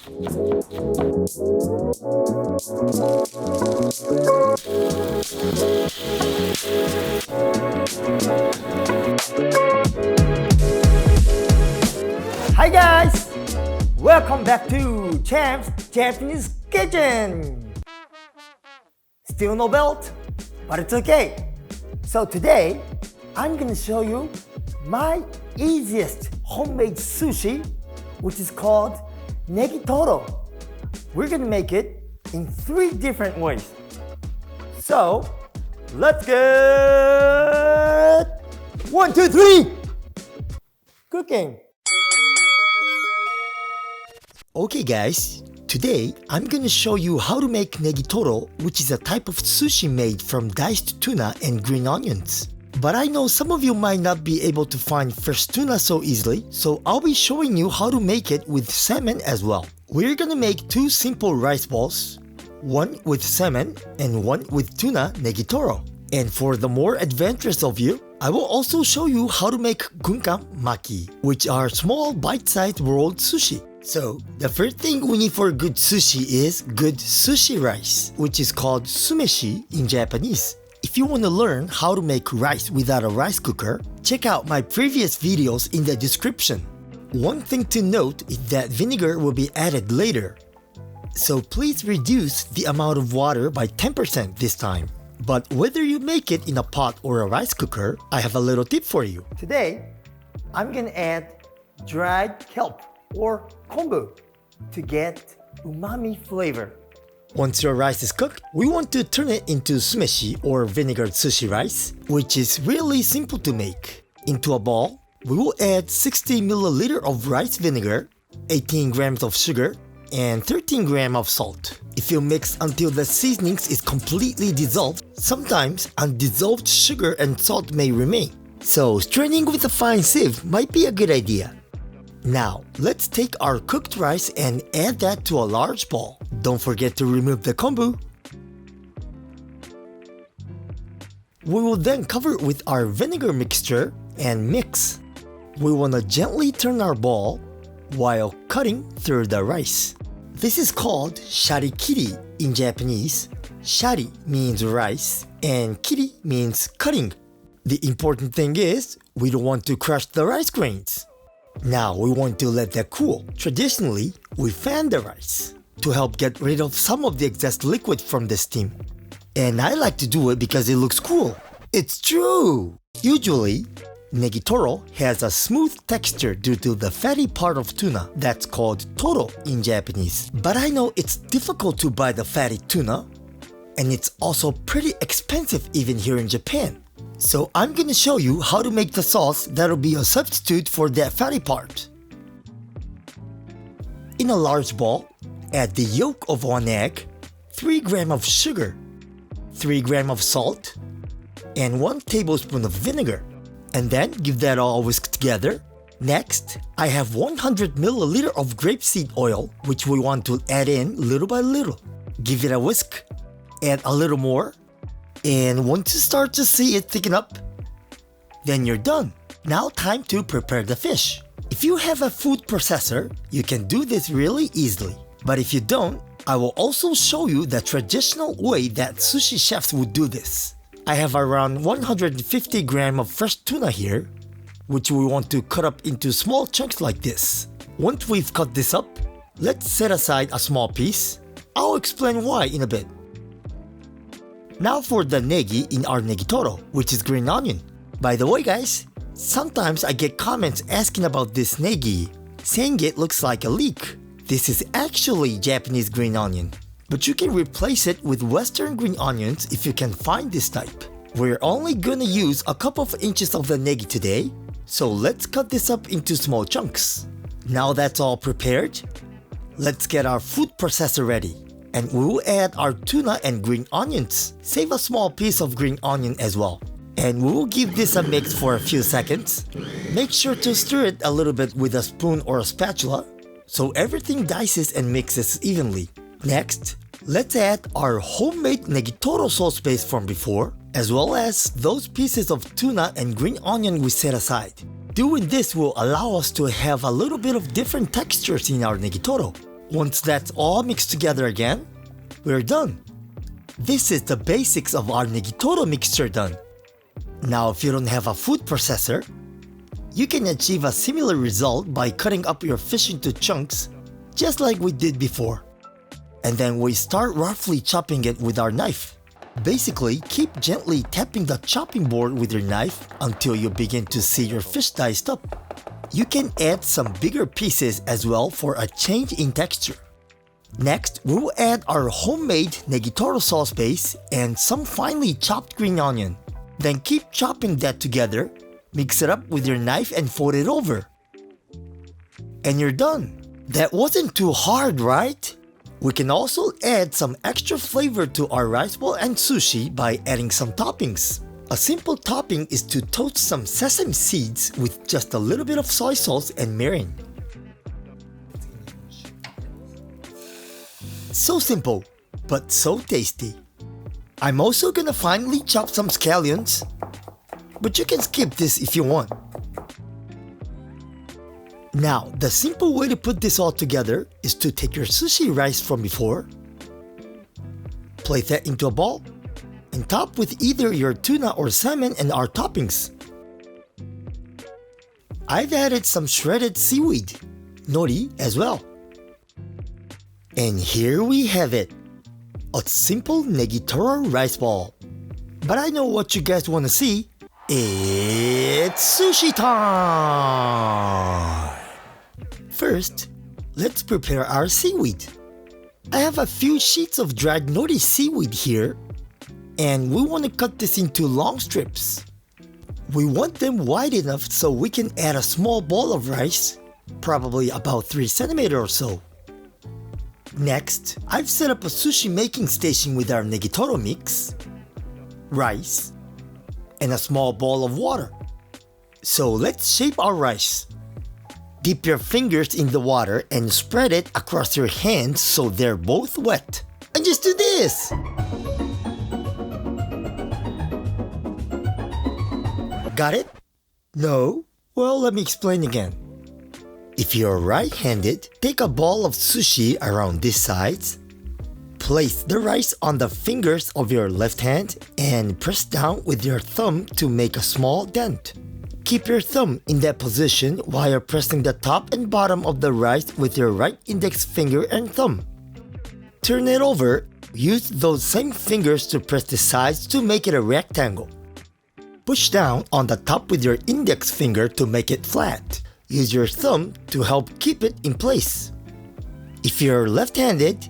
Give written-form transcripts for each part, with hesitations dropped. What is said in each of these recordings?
Hi guys! Welcome back to Champ's Japanese Kitchen! Still no belt, but it's okay. So today, I'm gonna show you my easiest homemade sushi, which is called Negitoro. We're gonna make it in 3 different ways. So, let's get 1, 2, 3 cooking. Okay guys, today I'm gonna show you how to make Negitoro, which is a type of sushi made from diced tuna and green onions. But I know some of you might not be able to find fresh tuna so easily, so I'll be showing you how to make it with salmon as well. We're gonna make 2 simple rice balls, one with salmon and one with tuna Negitoro. And for the more adventurous of you, I will also show you how to make GUNKAN-MAKI, which are small bite-sized rolled sushi. So, the first thing we need for good sushi is good sushi rice, which is called Su-meshi in Japanese. If you want to learn how to make rice without a rice cooker, check out my previous videos in the description. One thing to note is that vinegar will be added later. So please reduce the amount of water by 10% this time. But whether you make it in a pot or a rice cooker, I have a little tip for you. Today, I'm gonna add dried kelp or kombu to get umami flavor. Once your rice is cooked, we want to turn it into su-meshi or vinegared sushi rice, which is really simple to make. Into a bowl, we will add 60 ml of rice vinegar, 18 grams of sugar, and 13 grams of salt. If you mix until the seasonings is completely dissolved, sometimes undissolved sugar and salt may remain. So straining with a fine sieve might be a good idea. Now, let's take our cooked rice and add that to a large bowl. Don't forget to remove the kombu. We will then cover it with our vinegar mixture and mix. We want to gently turn our bowl while cutting through the rice. This is called sharikiri in Japanese. Shari means rice and kiri means cutting. The important thing is, we don't want to crush the rice grains. Now we want to let that cool. Traditionally, we fan the rice to help get rid of some of the excess liquid from the steam. And I like to do it because it looks cool. It's true! Usually, Negitoro has a smooth texture due to the fatty part of tuna that's called toro in Japanese. But I know it's difficult to buy the fatty tuna, and it's also pretty expensive even here in Japan. So I'm gonna show you how to make the sauce that'll be a substitute for that fatty part. In a large bowl, add the yolk of 1 egg, 3 grams of sugar, 3 grams of salt, and 1 tablespoon of vinegar. And then give that all whisked together. Next, I have 100 ml of grapeseed oil, which we want to add in little by little. Give it a whisk, add a little more, and once you start to see it thicken up, then you're done. Now time to prepare the fish. If you have a food processor, you can do this really easily. But if you don't, I will also show you the traditional way that sushi chefs would do this. I have around 150 grams of fresh tuna here, which we want to cut up into small chunks like this. Once we've cut this up, let's set aside a small piece. I'll explain why in a bit. Now for the negi in our negitoro, which is green onion. By the way guys, sometimes I get comments asking about this negi, saying it looks like a leek. This is actually Japanese green onion, but you can replace it with Western green onions if you can find this type. We're only gonna use a couple of inches of the negi today, so let's cut this up into small chunks. Now that's all prepared, let's get our food processor ready. And we will add our tuna and green onions. Save a small piece of green onion as well. And we will give this a mix for a few seconds. Make sure to stir it a little bit with a spoon or a spatula so everything dices and mixes evenly. Next, let's add our homemade Negitoro sauce base from before, as well as those pieces of tuna and green onion we set aside. Doing this will allow us to have a little bit of different textures in our Negitoro. Once that's all mixed together again, we're done. This is the basics of our Negitoro mixture done. Now if you don't have a food processor, you can achieve a similar result by cutting up your fish into chunks just like we did before. And then we start roughly chopping it with our knife. Basically, keep gently tapping the chopping board with your knife until you begin to see your fish diced up. You can add some bigger pieces as well for a change in texture. Next, we will add our homemade Negitoro sauce base and some finely chopped green onion. Then keep chopping that together, mix it up with your knife and fold it over. And you're done. That wasn't too hard, right? We can also add some extra flavor to our rice bowl and sushi by adding some toppings. A simple topping is to toast some sesame seeds with just a little bit of soy sauce and mirin. So simple, but so tasty. I'm also gonna finely chop some scallions, but you can skip this if you want. Now, the simple way to put this all together is to take your sushi rice from before, place that into a ball, and top with either your tuna or salmon and our toppings. I've added some shredded seaweed, nori as well. And here we have it, a simple Negitoro rice ball. But I know what you guys want to see. It's sushi time! First, let's prepare our seaweed. I have a few sheets of dried nori seaweed here, and we want to cut this into long strips. We want them wide enough so we can add a small ball of rice, probably about 3 centimeters or so. Next, I've set up a sushi making station with our Negitoro mix, rice, and a small bowl of water. So let's shape our rice. Dip your fingers in the water and spread it across your hands so they're both wet. And just do this! Got it? No? Well, let me explain again. If you're right-handed, take a ball of sushi around these sides, place the rice on the fingers of your left hand, and press down with your thumb to make a small dent. Keep your thumb in that position while you're pressing the top and bottom of the rice with your right index finger and thumb. Turn it over. Use those same fingers to press the sides to make it a rectangle. Push down on the top with your index finger to make it flat. Use your thumb to help keep it in place. If you're left-handed,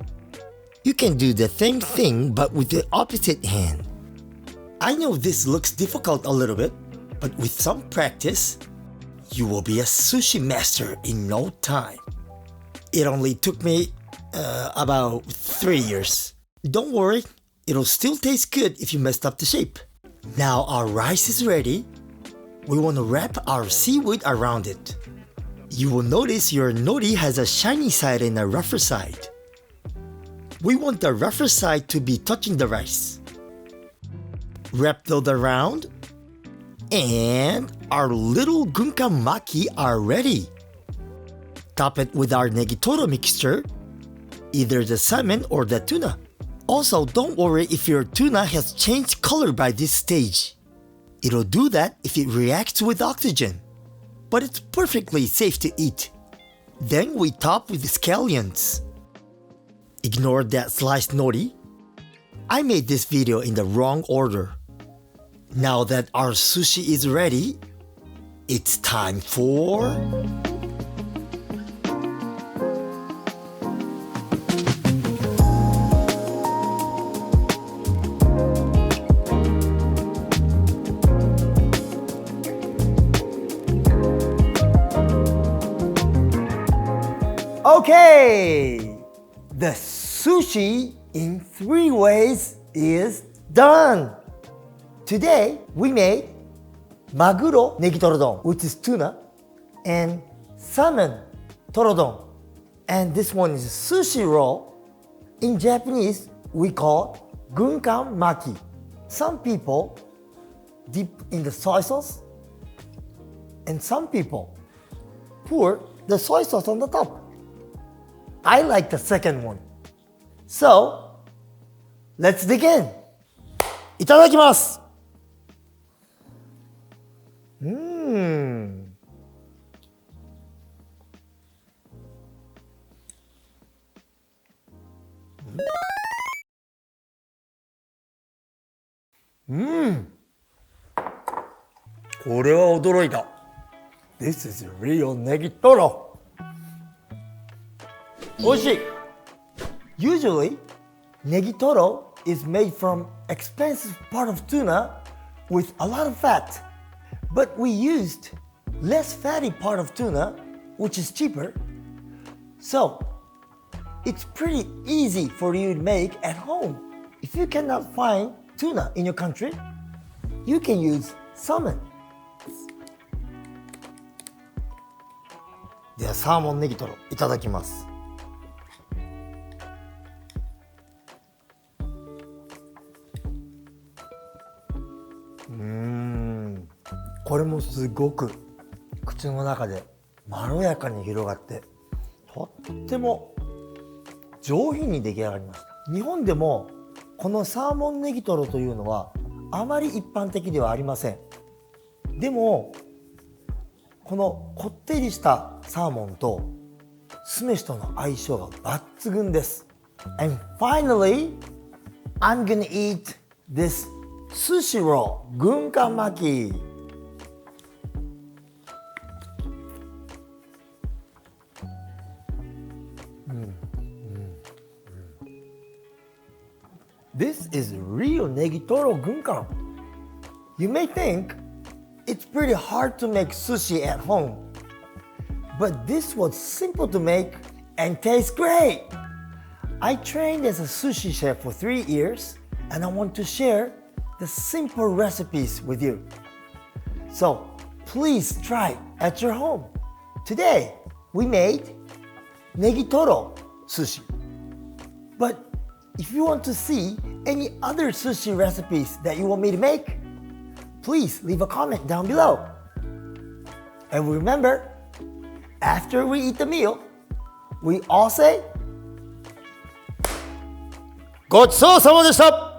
you can do the same thing but with the opposite hand. I know this looks difficult a little bit, but with some practice, you will be a sushi master in no time. It only took me about 3 years. Don't worry, it'll still taste good if you messed up the shape. Now our rice is ready. We want to wrap our seaweed around it. You will notice your nori has a shiny side and a rougher side. We want the rougher side to be touching the rice. Wrap those around, and our little GUNKAN-MAKI are ready. Top it with our Negitoro mixture, either the salmon or the tuna. Also, don't worry if your tuna has changed color by this stage. It'll do that if it reacts with oxygen, but it's perfectly safe to eat. Then we top with scallions. Ignore that sliced nori. I made this video in the wrong order. Now that our sushi is ready, it's time for... Okay! The sushi in 3 ways is done! Today we made maguro negitorodon, which is tuna, and salmon torodon. And this one is sushi roll. In Japanese, we call GUNKAN-MAKI. Some people dip in the soy sauce, and some people pour the soy sauce on the top. I like the second one. So, let's begin. いただきます。これは驚いた。This is real Negitoro. おいしい。Usually, Negitoro is made from expensive part of tuna with a lot of fat. But we used less fatty part of tuna, which is cheaper. So, it's pretty easy for you to make at home. If you cannot find tuna in your country, you can use salmon. ではサーモンネギトロいただきます。これもすごく口の中でまろやかに広がってとっても上品に出来上がりました。日本でもこのサーモンネギトロというのはあまり一般的ではありません。でもこのこってりしたサーモンと酢飯との相性が抜群です。And finally, I'm gonna eat this sushi roll, GUNKAN-MAKI. This is real Negitoro gunkan. You may think it's pretty hard to make sushi at home, but this was simple to make and tastes great. I trained as a sushi chef for 3 years and I want to share the simple recipes with you. So please try at your home. Today we made Negitoro sushi. But if you want to see any other sushi recipes that you want me to make, please leave a comment down below. And remember, after we eat the meal, we all say, ごちそうさまでした!